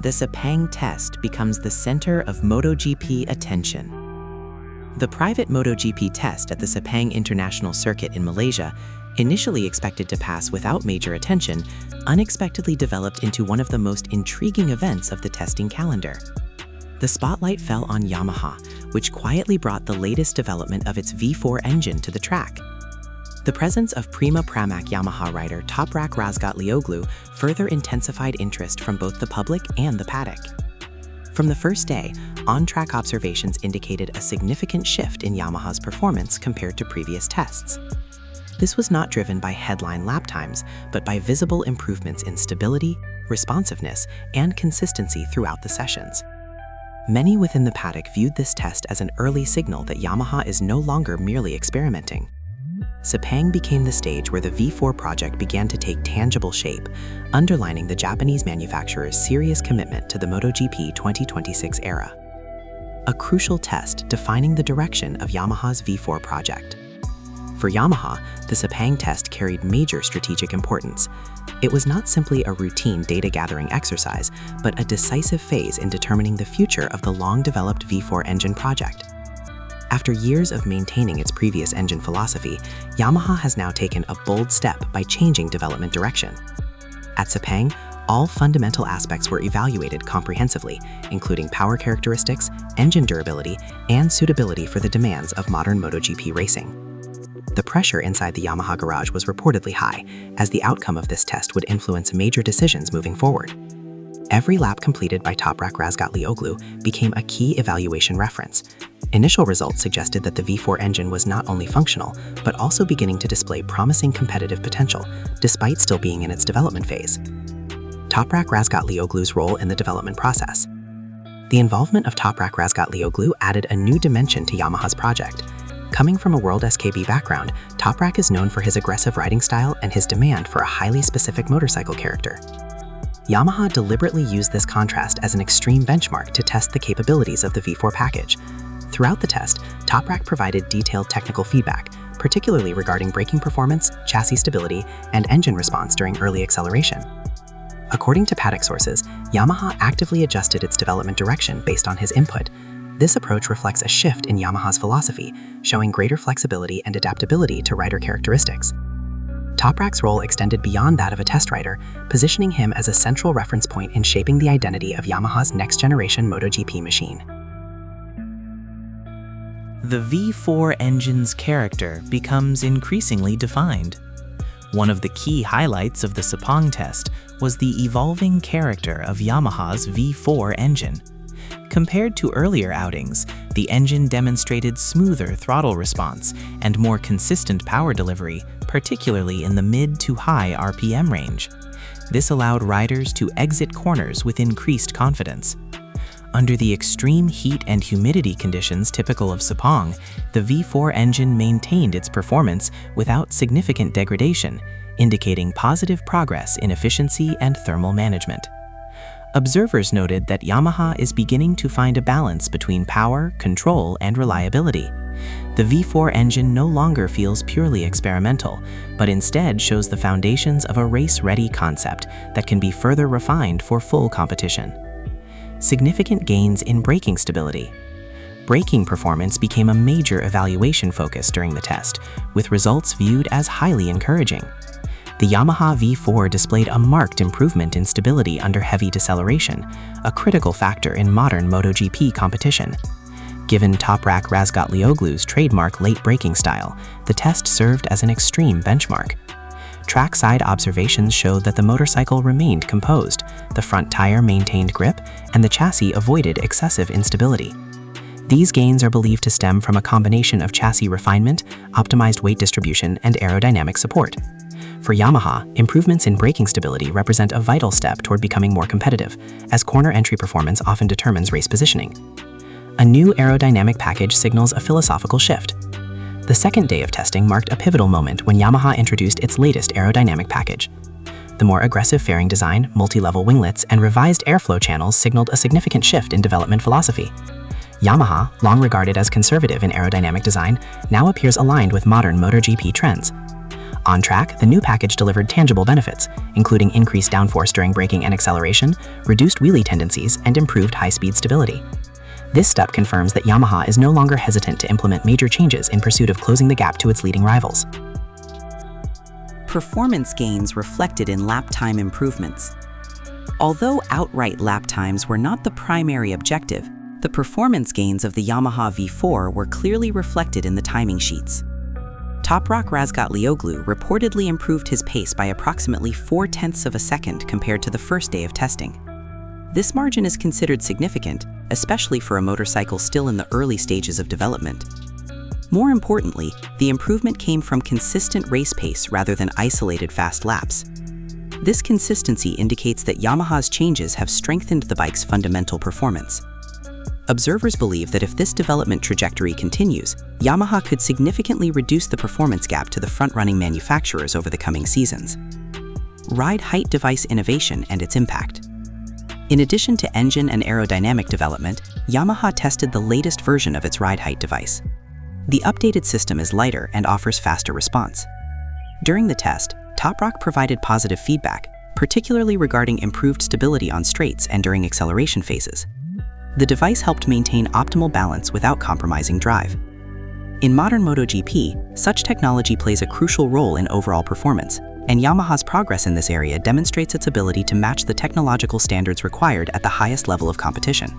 the Sepang Test becomes the center of MotoGP attention. The private MotoGP test at the Sepang International Circuit in Malaysia, initially expected to pass without major attention, unexpectedly developed into one of the most intriguing events of the testing calendar. The spotlight fell on Yamaha, which quietly brought the latest development of its V4 engine to the track. The presence of Prima Pramac Yamaha rider Toprak Razgatlioglu further intensified interest from both the public and the paddock. From the first day, on-track observations indicated a significant shift in Yamaha's performance compared to previous tests. This was not driven by headline lap times, but by visible improvements in stability, responsiveness, and consistency throughout the sessions. Many within the paddock viewed this test as an early signal that Yamaha is no longer merely experimenting. Sepang became the stage where the V4 project began to take tangible shape, underlining the Japanese manufacturer's serious commitment to the MotoGP 2026 era. A crucial test defining the direction of Yamaha's V4 project. For Yamaha, the Sepang test carried major strategic importance. It was not simply a routine data-gathering exercise, but a decisive phase in determining the future of the long-developed V4 engine project. After years of maintaining its previous engine philosophy, Yamaha has now taken a bold step by changing development direction. At Sepang, all fundamental aspects were evaluated comprehensively, including power characteristics, engine durability, and suitability for the demands of modern MotoGP racing. The pressure inside the Yamaha garage was reportedly high, as the outcome of this test would influence major decisions moving forward. Every lap completed by Toprak Razgatlioglu became a key evaluation reference. Initial results suggested that the V4 engine was not only functional, but also beginning to display promising competitive potential, despite still being in its development phase. Toprak Razgatlioglu's role in the development process. The involvement of Toprak Razgatlioglu added a new dimension to Yamaha's project. Coming from a World SKB background, Toprak is known for his aggressive riding style and his demand for a highly specific motorcycle character. Yamaha deliberately used this contrast as an extreme benchmark to test the capabilities of the V4 package. Throughout the test, Toprak provided detailed technical feedback, particularly regarding braking performance, chassis stability, and engine response during early acceleration. According to paddock sources, Yamaha actively adjusted its development direction based on his input. This approach reflects a shift in Yamaha's philosophy, showing greater flexibility and adaptability to rider characteristics. Toprak's role extended beyond that of a test rider, positioning him as a central reference point in shaping the identity of Yamaha's next-generation MotoGP machine. The V4 engine's character becomes increasingly defined. One of the key highlights of the Sepang test was the evolving character of Yamaha's V4 engine. Compared to earlier outings, the engine demonstrated smoother throttle response and more consistent power delivery, particularly in the mid to high RPM range. This allowed riders to exit corners with increased confidence. Under the extreme heat and humidity conditions typical of Sepang, the V4 engine maintained its performance without significant degradation, indicating positive progress in efficiency and thermal management. Observers noted that Yamaha is beginning to find a balance between power, control, and reliability. The V4 engine no longer feels purely experimental, but instead shows the foundations of a race-ready concept that can be further refined for full competition. Significant gains in braking stability. Braking performance became a major evaluation focus during the test, with results viewed as highly encouraging. The Yamaha V4 displayed a marked improvement in stability under heavy deceleration, a critical factor in modern MotoGP competition. Given Toprak Razgatlioglu's trademark late braking style, the test served as an extreme benchmark. Trackside observations showed that the motorcycle remained composed, the front tire maintained grip, and the chassis avoided excessive instability. These gains are believed to stem from a combination of chassis refinement, optimized weight distribution, and aerodynamic support. For Yamaha, improvements in braking stability represent a vital step toward becoming more competitive, as corner entry performance often determines race positioning. A new aerodynamic package signals a philosophical shift. The second day of testing marked a pivotal moment when Yamaha introduced its latest aerodynamic package. The more aggressive fairing design, multi-level winglets, and revised airflow channels signaled a significant shift in development philosophy. Yamaha, long regarded as conservative in aerodynamic design, now appears aligned with modern MotoGP trends. On track, the new package delivered tangible benefits, including increased downforce during braking and acceleration, reduced wheelie tendencies, and improved high-speed stability. This step confirms that Yamaha is no longer hesitant to implement major changes in pursuit of closing the gap to its leading rivals. Performance gains reflected in lap time improvements. Although outright lap times were not the primary objective, the performance gains of the Yamaha V4 were clearly reflected in the timing sheets. Toprak Razgatlioglu reportedly improved his pace by approximately 0.4 of a second compared to the first day of testing. This margin is considered significant, especially for a motorcycle still in the early stages of development. More importantly, the improvement came from consistent race pace rather than isolated fast laps. This consistency indicates that Yamaha's changes have strengthened the bike's fundamental performance. Observers believe that if this development trajectory continues, Yamaha could significantly reduce the performance gap to the front-running manufacturers over the coming seasons. Ride height device innovation and its impact. In addition to engine and aerodynamic development, Yamaha tested the latest version of its ride height device. The updated system is lighter and offers faster response. During the test, Toprak provided positive feedback, particularly regarding improved stability on straights and during acceleration phases. The device helped maintain optimal balance without compromising drive. In modern MotoGP, such technology plays a crucial role in overall performance, and Yamaha's progress in this area demonstrates its ability to match the technological standards required at the highest level of competition.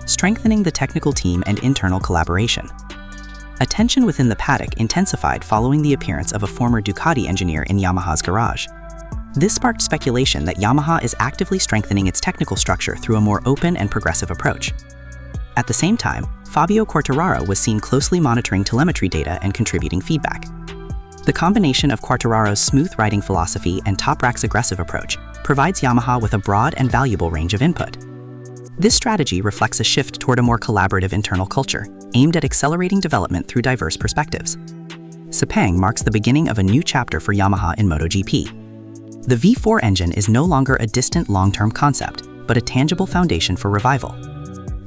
Strengthening the technical team and internal collaboration. Attention within the paddock intensified following the appearance of a former Ducati engineer in Yamaha's garage. This sparked speculation that Yamaha is actively strengthening its technical structure through a more open and progressive approach. At the same time, Fabio Quartararo was seen closely monitoring telemetry data and contributing feedback. The combination of Quartararo's smooth riding philosophy and Toprak's aggressive approach provides Yamaha with a broad and valuable range of input. This strategy reflects a shift toward a more collaborative internal culture, aimed at accelerating development through diverse perspectives. Sepang marks the beginning of a new chapter for Yamaha in MotoGP. The V4 engine is no longer a distant long-term concept, but a tangible foundation for revival.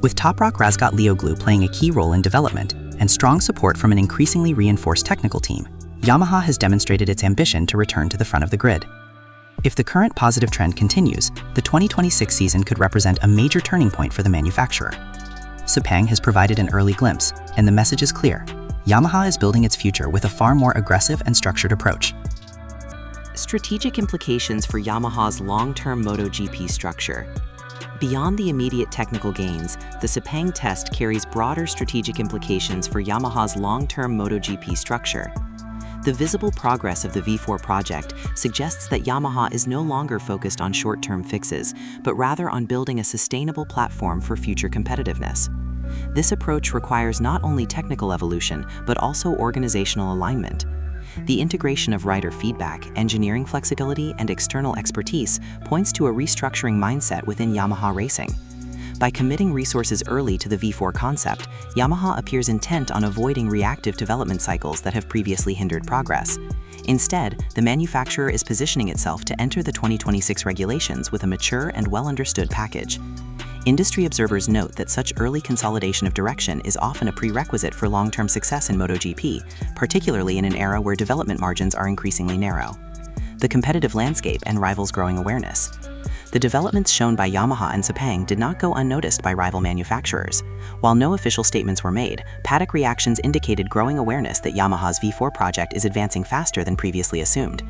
With Toprak Razgatlioglu playing a key role in development and strong support from an increasingly reinforced technical team, Yamaha has demonstrated its ambition to return to the front of the grid. If the current positive trend continues, the 2026 season could represent a major turning point for the manufacturer. Sepang has provided an early glimpse, and the message is clear. Yamaha is building its future with a far more aggressive and structured approach. Strategic implications for Yamaha's long-term MotoGP structure. Beyond the immediate technical gains, the Sepang Test carries broader strategic implications for Yamaha's long-term MotoGP structure. The visible progress of the V4 project suggests that Yamaha is no longer focused on short-term fixes, but rather on building a sustainable platform for future competitiveness. This approach requires not only technical evolution, but also organizational alignment. The integration of rider feedback, engineering flexibility, and external expertise points to a restructuring mindset within Yamaha Racing. By committing resources early to the V4 concept, Yamaha appears intent on avoiding reactive development cycles that have previously hindered progress. Instead, the manufacturer is positioning itself to enter the 2026 regulations with a mature and well-understood package. Industry observers note that such early consolidation of direction is often a prerequisite for long-term success in MotoGP, particularly in an era where development margins are increasingly narrow. The competitive landscape and rivals' growing awareness. The developments shown by Yamaha and Sepang did not go unnoticed by rival manufacturers. While no official statements were made, paddock reactions indicated growing awareness that Yamaha's V4 project is advancing faster than previously assumed.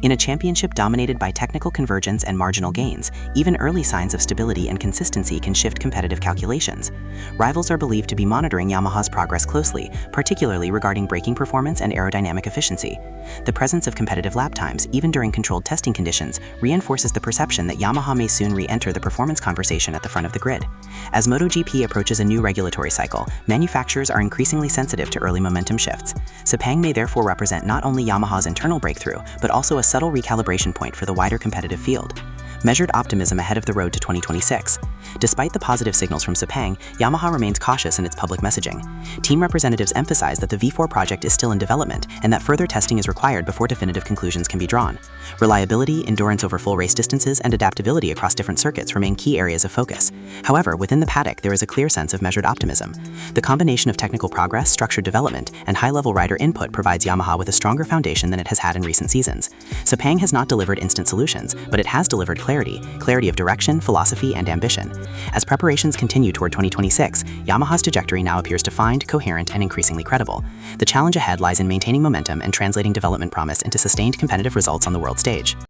In a championship dominated by technical convergence and marginal gains, even early signs of stability and consistency can shift competitive calculations. Rivals are believed to be monitoring Yamaha's progress closely, particularly regarding braking performance and aerodynamic efficiency. The presence of competitive lap times, even during controlled testing conditions, reinforces the perception that Yamaha may soon re-enter the performance conversation at the front of the grid. As MotoGP approaches a new regulatory cycle, manufacturers are increasingly sensitive to early momentum shifts. Sepang may therefore represent not only Yamaha's internal breakthrough, but also a subtle recalibration point for the wider competitive field. measured optimism ahead of the road to 2026. Despite the positive signals from Sepang, Yamaha remains cautious in its public messaging. Team representatives emphasize that the V4 project is still in development and that further testing is required before definitive conclusions can be drawn. Reliability, endurance over full race distances, and adaptability across different circuits remain key areas of focus. However, within the paddock, there is a clear sense of measured optimism. The combination of technical progress, structured development, and high-level rider input provides Yamaha with a stronger foundation than it has had in recent seasons. Sepang has not delivered instant solutions, but it has delivered clarity of direction, philosophy, and ambition. As preparations continue toward 2026, Yamaha's trajectory now appears defined, coherent, and increasingly credible. The challenge ahead lies in maintaining momentum and translating development promise into sustained competitive results on the world stage.